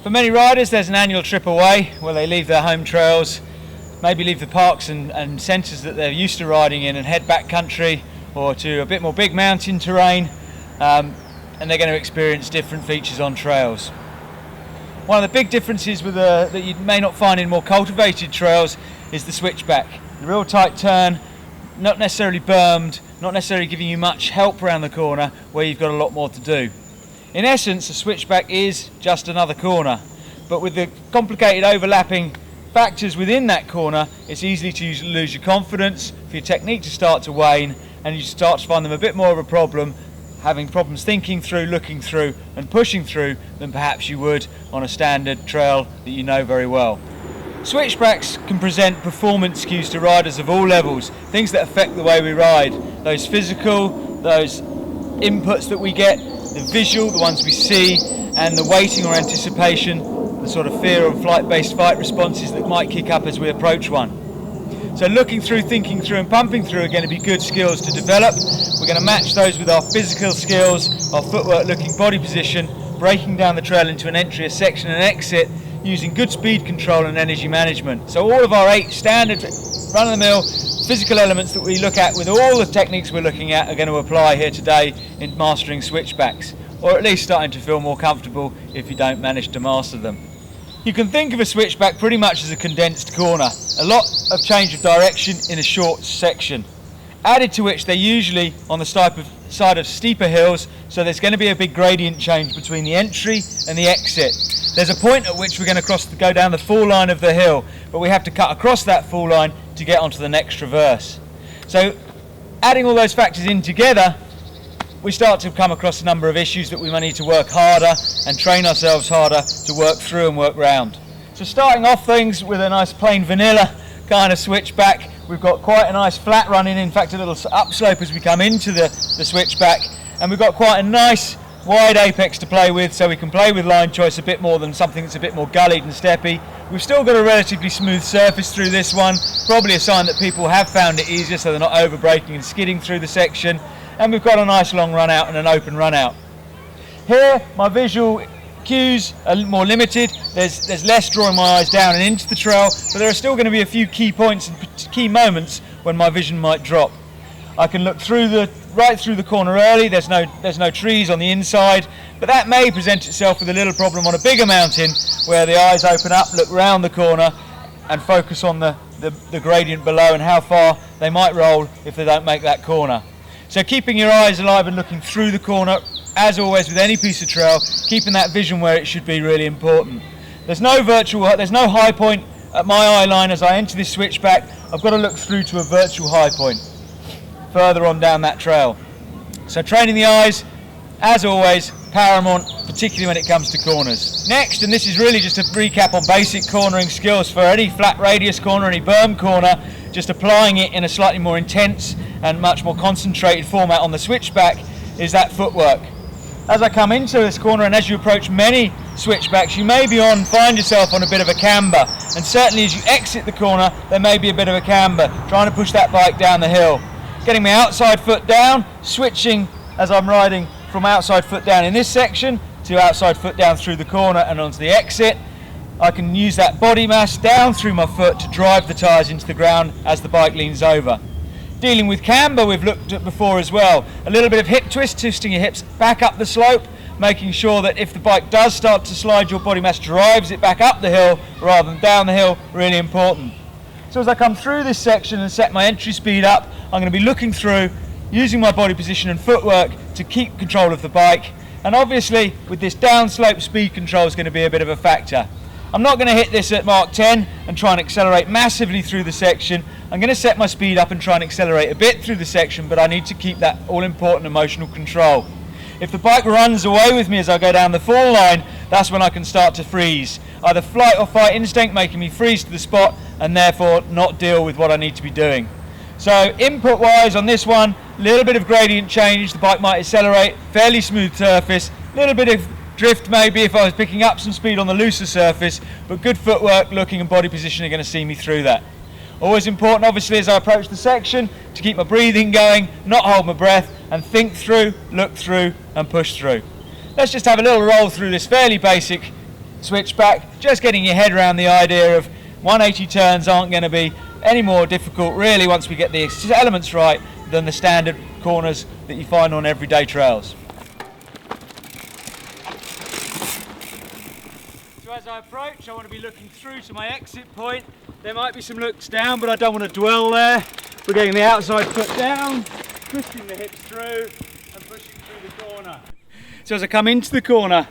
For many riders, there's an annual trip away where they leave their home trails, maybe leave the parks and centres that they're used to riding in and head back country or to a bit more big mountain terrain, and they're going to experience different features on trails. One of the big differences that you may not find in more cultivated trails is the switchback. The real tight turn, not necessarily bermed, not necessarily giving you much help around the corner where you've got a lot more to do. In essence, a switchback is just another corner, but with the complicated overlapping factors within that corner, it's easy to lose your confidence, for your technique to start to wane, and you start to find them a bit more of a problem, having problems thinking through, looking through and pushing through than perhaps you would on a standard trail that you know very well. Switchbacks can present performance cues to riders of all levels, things that affect the way we ride, those physical, those inputs that we get, the visual, the ones we see, and the waiting or anticipation, the sort of fear or flight-based fight responses that might kick up as we approach one. So looking through, thinking through and pumping through are going to be good skills to develop. We're going to match those with our physical skills, our footwork, looking, body position, breaking down the trail into an entry, a section and exit, using good speed control and energy management. So all of our 8 standard run-of-the-mill physical elements that we look at with all the techniques we're looking at are going to apply here today in mastering switchbacks, or at least starting to feel more comfortable if you don't manage to master them. You can think of a switchback pretty much as a condensed corner, a lot of change of direction in a short section, added to which they're usually on the side of steeper hills, so there's going to be a big gradient change between the entry and the exit. There's a point at which we're going to go down the fall line of the hill, but we have to cut across that fall line to get onto the next traverse. So adding all those factors in together, we start to come across a number of issues that we might need to work harder and train ourselves harder to work through and work round. So starting off things with a nice plain vanilla kind of switchback, we've got quite a nice flat run in fact a little upslope as we come into the switchback, and we've got quite a nice wide apex to play with, so we can play with line choice a bit more than something that's a bit more gullied and steppy. We've still got a relatively smooth surface through this one, probably a sign that people have found it easier so they're not over braking and skidding through the section, and we've got a nice long run out and an open run out. Here my visual cues are more limited, there's less drawing my eyes down and into the trail, but there are still going to be a few key points and key moments when my vision might drop. I can look right through the corner early, there's no trees on the inside, but that may present itself with a little problem on a bigger mountain where the eyes open up, look round the corner and focus on the gradient below and how far they might roll if they don't make that corner. So keeping your eyes alive and looking through the corner, as always with any piece of trail, keeping that vision where it should be really important. There's no high point at my eye line as I enter this switchback. I've got to look through to a virtual high point further on down that trail. So training the eyes, as always, paramount, particularly when it comes to corners. Next, and this is really just a recap on basic cornering skills for any flat radius corner, any berm corner, just applying it in a slightly more intense and much more concentrated format on the switchback, is that footwork. As I come into this corner and as you approach many switchbacks, you may find yourself on a bit of a camber, and certainly as you exit the corner there may be a bit of a camber, trying to push that bike down the hill. Getting my outside foot down, switching as I'm riding from outside foot down in this section to outside foot down through the corner and onto the exit. I can use that body mass down through my foot to drive the tyres into the ground as the bike leans over. Dealing with camber we've looked at before as well. A little bit of hip twist, twisting your hips back up the slope, making sure that if the bike does start to slide, your body mass drives it back up the hill rather than down the hill, really important. So as I come through this section and set my entry speed up, I'm going to be looking through, using my body position and footwork to keep control of the bike, and obviously with this downslope speed control is going to be a bit of a factor. I'm not going to hit this at Mark 10 and try and accelerate massively through the section. I'm going to set my speed up and try and accelerate a bit through the section, but I need to keep that all-important emotional control. If the bike runs away with me as I go down the fall line, that's when I can start to freeze. Either flight or fight instinct making me freeze to the spot and therefore not deal with what I need to be doing. So input wise on this one, a little bit of gradient change, the bike might accelerate, fairly smooth surface, a little bit of drift maybe if I was picking up some speed on the looser surface, but good footwork, looking and body position are going to see me through that. Always important obviously as I approach the section to keep my breathing going, not hold my breath, and think through, look through and push through. Let's just have a little roll through this fairly basic switchback, just getting your head around the idea of 180 turns aren't going to be any more difficult really once we get the elements right than the standard corners that you find on everyday trails. So as I approach, I want to be looking through to my exit point. There might be some looks down, but I don't want to dwell there. We're getting the outside foot down, twisting the hips through and pushing through the corner. So as I come into the corner,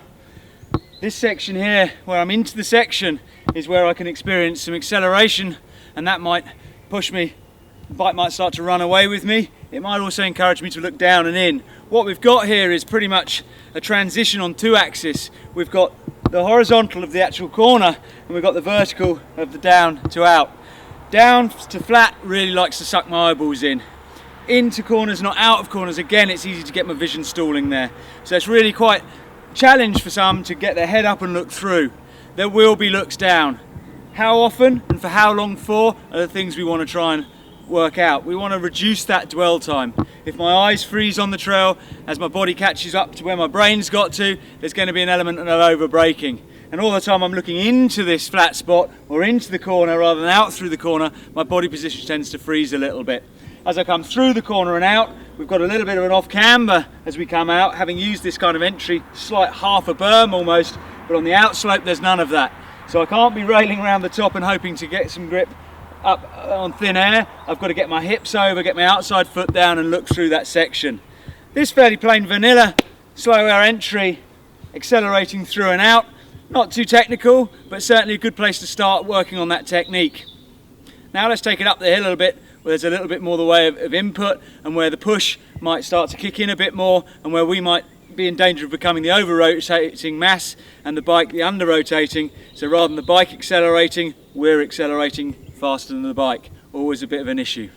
this section here, where I'm into the section, is where I can experience some acceleration, and that might push me. The bike might start to run away with me. It might also encourage me to look down and in. What we've got here is pretty much a transition on two axes. We've got the horizontal of the actual corner, and we've got the vertical of the down to out. Down to flat really likes to suck my eyeballs in. Into corners, not out of corners. Again, it's easy to get my vision stalling there. So it's really quite a challenge for some to get their head up and look through. There will be looks down. How often and for how long for are the things we want to try and work out. We want to reduce that dwell time. If my eyes freeze on the trail, as my body catches up to where my brain's got to, there's going to be an element of over braking. And all the time I'm looking into this flat spot or into the corner rather than out through the corner, my body position tends to freeze a little bit. As I come through the corner and out, we've got a little bit of an off camber as we come out, having used this kind of entry, slight half a berm almost, but on the outslope there's none of that. So I can't be railing around the top and hoping to get some grip up on thin air. I've got to get my hips over, get my outside foot down and look through that section. This fairly plain vanilla slow air entry, accelerating through and out. Not too technical, but certainly a good place to start working on that technique. Now let's take it up the hill a little bit, where there's a little bit more the way of input and where the push might start to kick in a bit more and where we might be in danger of becoming the over-rotating mass and the bike the under-rotating. So rather than the bike accelerating, we're accelerating faster than the bike. Always a bit of an issue.